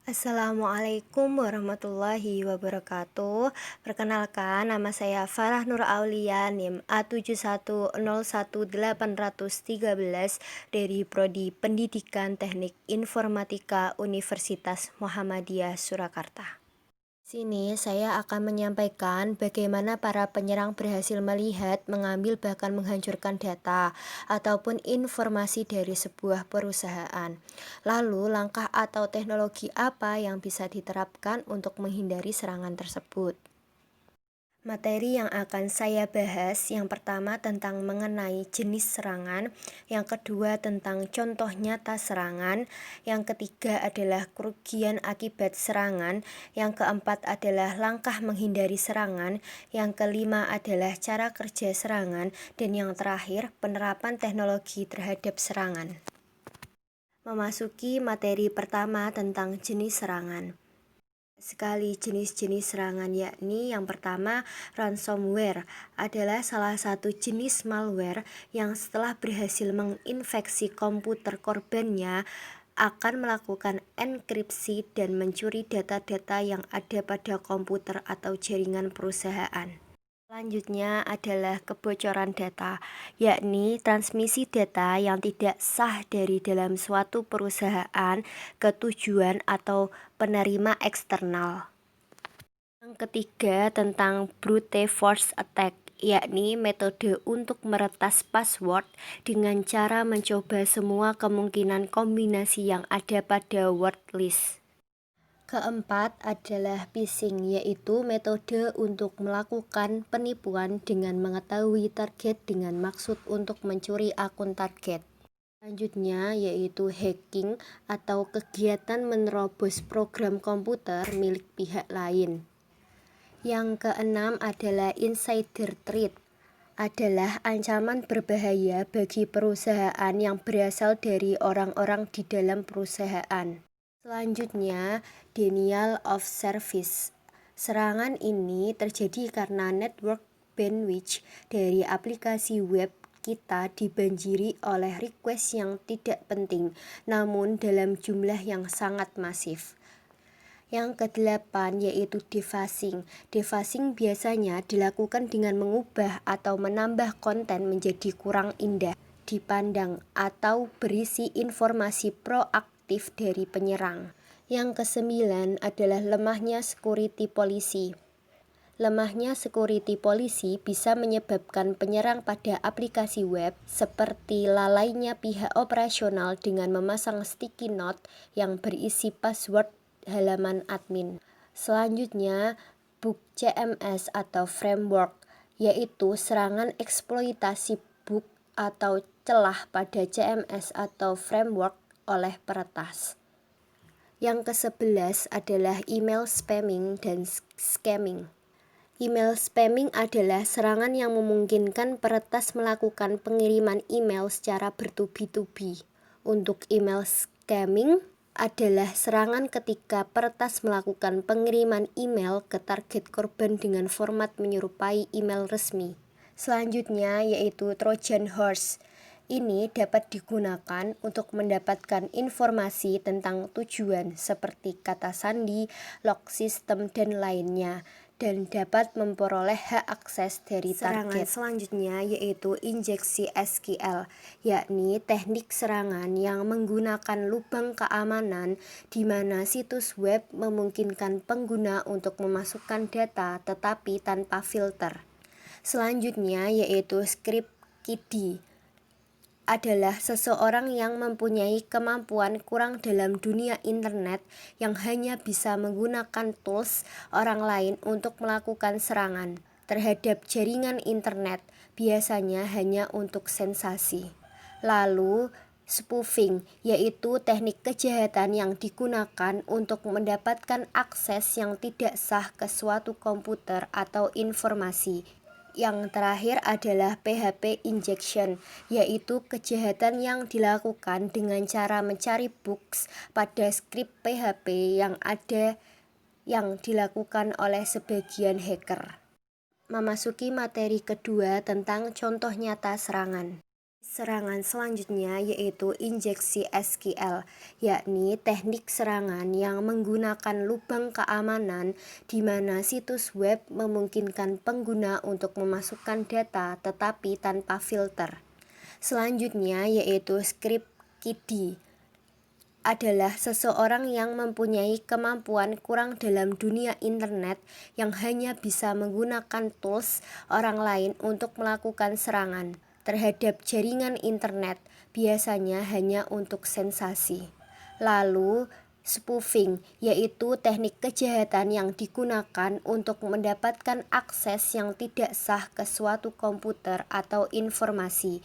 Assalamualaikum warahmatullahi wabarakatuh. Perkenalkan, nama saya Farah Nur Aulia, NIM A71011813 dari Prodi Pendidikan Teknik Informatika Universitas Muhammadiyah Surakarta. Sini saya akan menyampaikan bagaimana para penyerang berhasil melihat, mengambil bahkan menghancurkan data ataupun informasi dari sebuah perusahaan. Lalu langkah atau teknologi apa yang bisa diterapkan untuk menghindari serangan tersebut? Materi yang akan saya bahas yang pertama tentang mengenai jenis serangan, yang kedua tentang contoh nyata serangan, yang ketiga adalah kerugian akibat serangan, yang keempat adalah langkah menghindari serangan, yang kelima adalah cara kerja serangan, dan yang terakhir penerapan teknologi terhadap serangan. Memasuki materi pertama tentang jenis serangan. Sekali jenis-jenis serangan, yakni yang pertama, ransomware adalah salah satu jenis malware yang setelah berhasil menginfeksi komputer korbannya akan melakukan enkripsi dan mencuri data-data yang ada pada komputer atau jaringan perusahaan. Selanjutnya adalah kebocoran data, yakni transmisi data yang tidak sah dari dalam suatu perusahaan ke tujuan atau penerima eksternal. Yang ketiga tentang brute force attack, yakni metode untuk meretas password dengan cara mencoba semua kemungkinan kombinasi yang ada pada word list. Keempat adalah phishing, yaitu metode untuk melakukan penipuan dengan mengetahui target dengan maksud untuk mencuri akun target. Selanjutnya yaitu hacking atau kegiatan menerobos program komputer milik pihak lain. Yang keenam adalah insider threat, adalah ancaman berbahaya bagi perusahaan yang berasal dari orang-orang di dalam perusahaan. Selanjutnya, denial of service. Serangan ini terjadi karena network bandwidth dari aplikasi web kita dibanjiri oleh request yang tidak penting, namun dalam jumlah yang sangat masif. Yang kedelapan yaitu defacing. Defacing biasanya dilakukan dengan mengubah atau menambah konten menjadi kurang indah dipandang atau berisi informasi proaktif dari penyerang. Yang kesembilan adalah lemahnya security policy. Lemahnya security policy bisa menyebabkan penyerang pada aplikasi web seperti lalainya pihak operasional dengan memasang sticky note yang berisi password halaman admin. Selanjutnya, bug CMS atau framework, yaitu serangan eksploitasi bug atau celah pada CMS atau framework oleh peretas. Yang ke-11 adalah email spamming dan scamming. Email spamming adalah serangan yang memungkinkan peretas melakukan pengiriman email secara bertubi-tubi. Untuk email scamming adalah serangan ketika peretas melakukan pengiriman email ke target korban dengan format menyerupai email resmi. Selanjutnya yaitu Trojan Horse. Ini dapat digunakan untuk mendapatkan informasi tentang tujuan seperti kata sandi, log sistem, dan lainnya, dan dapat memperoleh hak akses dari target. Serangan selanjutnya yaitu injeksi SQL, yakni teknik serangan yang menggunakan lubang keamanan di mana situs web memungkinkan pengguna untuk memasukkan data tetapi tanpa filter. Selanjutnya yaitu script kiddie, adalah seseorang yang mempunyai kemampuan kurang dalam dunia internet yang hanya bisa menggunakan tools orang lain untuk melakukan serangan terhadap jaringan internet, biasanya hanya untuk sensasi. Lalu, spoofing, yaitu teknik kejahatan yang digunakan untuk mendapatkan akses yang tidak sah ke suatu komputer atau informasi. Yang terakhir adalah PHP injection, yaitu kejahatan yang dilakukan dengan cara mencari bugs pada skrip PHP yang ada yang dilakukan oleh sebagian hacker. Memasuki materi kedua tentang contoh nyata serangan. Serangan selanjutnya yaitu injeksi SQL, yakni teknik serangan yang menggunakan lubang keamanan di mana situs web memungkinkan pengguna untuk memasukkan data tetapi tanpa filter. Selanjutnya yaitu script kiddie adalah seseorang yang mempunyai kemampuan kurang dalam dunia internet yang hanya bisa menggunakan tools orang lain untuk melakukan serangan terhadap jaringan internet, biasanya hanya untuk sensasi. Lalu, spoofing yaitu teknik kejahatan yang digunakan untuk mendapatkan akses yang tidak sah ke suatu komputer atau informasi.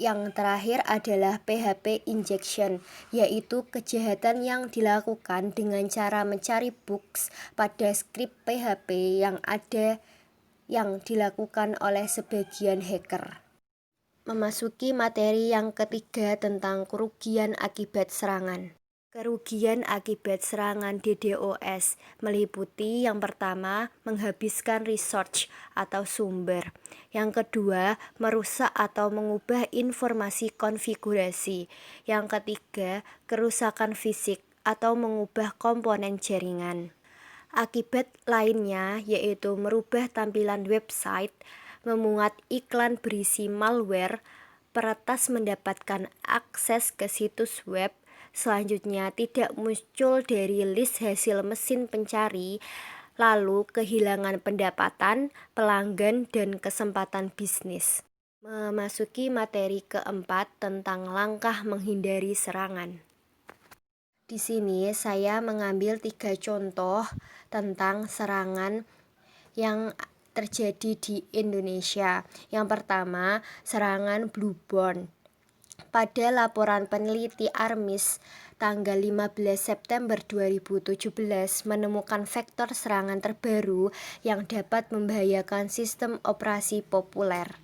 Yang terakhir adalah PHP injection, yaitu kejahatan yang dilakukan dengan cara mencari bugs pada skrip PHP yang dilakukan oleh sebagian hacker. Memasuki materi yang ketiga tentang kerugian akibat serangan. Kerugian akibat serangan DDoS meliputi yang pertama, menghabiskan resource atau sumber. Yang kedua, merusak atau mengubah informasi konfigurasi. Yang ketiga, kerusakan fisik atau mengubah komponen jaringan. Akibat lainnya yaitu merubah tampilan website, memuat iklan berisi malware, peretas mendapatkan akses ke situs web, selanjutnya tidak muncul dari list hasil mesin pencari, lalu kehilangan pendapatan, pelanggan, dan kesempatan bisnis. Memasuki materi keempat tentang langkah menghindari serangan. Di sini saya mengambil 3 contoh tentang serangan yang terjadi di Indonesia. Yang pertama, serangan Bluebird. Pada laporan peneliti ARMIS tanggal 15 September 2017 menemukan vektor serangan terbaru yang dapat membahayakan sistem operasi populer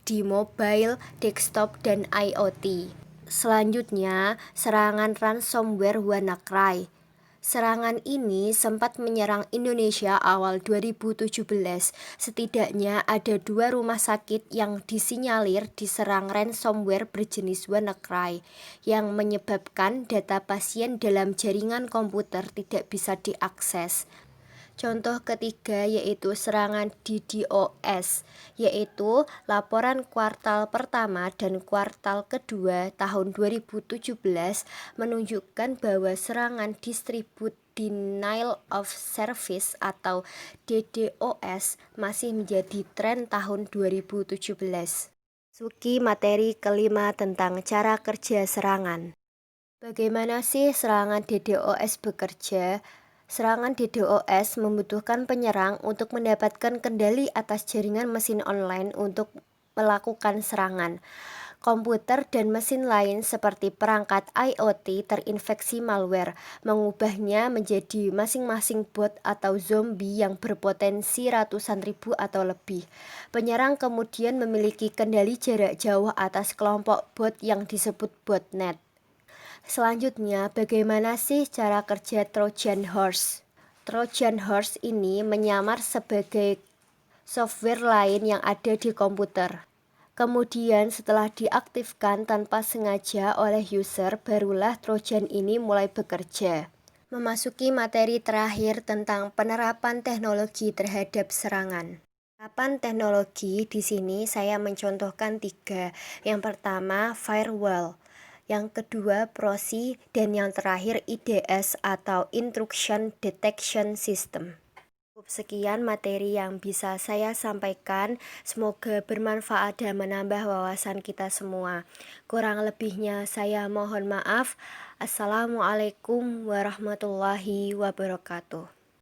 di mobile, desktop, dan IoT. Selanjutnya, serangan ransomware WannaCry. Serangan ini sempat menyerang Indonesia awal 2017. Setidaknya ada 2 rumah sakit yang disinyalir diserang ransomware berjenis WannaCry yang menyebabkan data pasien dalam jaringan komputer tidak bisa diakses. Contoh ketiga yaitu serangan DDoS, yaitu laporan kuartal pertama dan kuartal kedua tahun 2017 menunjukkan bahwa serangan distribut denial of service atau DDoS masih menjadi tren tahun 2017. Masuki materi kelima tentang cara kerja serangan. Bagaimana sih serangan DDoS bekerja? Serangan DDoS membutuhkan penyerang untuk mendapatkan kendali atas jaringan mesin online untuk melakukan serangan. Komputer dan mesin lain seperti perangkat IoT terinfeksi malware, mengubahnya menjadi masing-masing bot atau zombie yang berpotensi ratusan ribu atau lebih. Penyerang kemudian memiliki kendali jarak jauh atas kelompok bot yang disebut botnet. Selanjutnya, bagaimana sih cara kerja Trojan Horse? Trojan Horse ini menyamar sebagai software lain yang ada di komputer. Kemudian setelah diaktifkan tanpa sengaja oleh user, barulah Trojan ini mulai bekerja. Memasuki materi terakhir tentang penerapan teknologi terhadap serangan. Penerapan teknologi di sini saya mencontohkan 3. Yang pertama, firewall. Yang kedua, proxy, dan yang terakhir IDS atau Intrusion Detection System. Sekian materi yang bisa saya sampaikan. Semoga bermanfaat dan menambah wawasan kita semua. Kurang lebihnya saya mohon maaf. Assalamualaikum warahmatullahi wabarakatuh.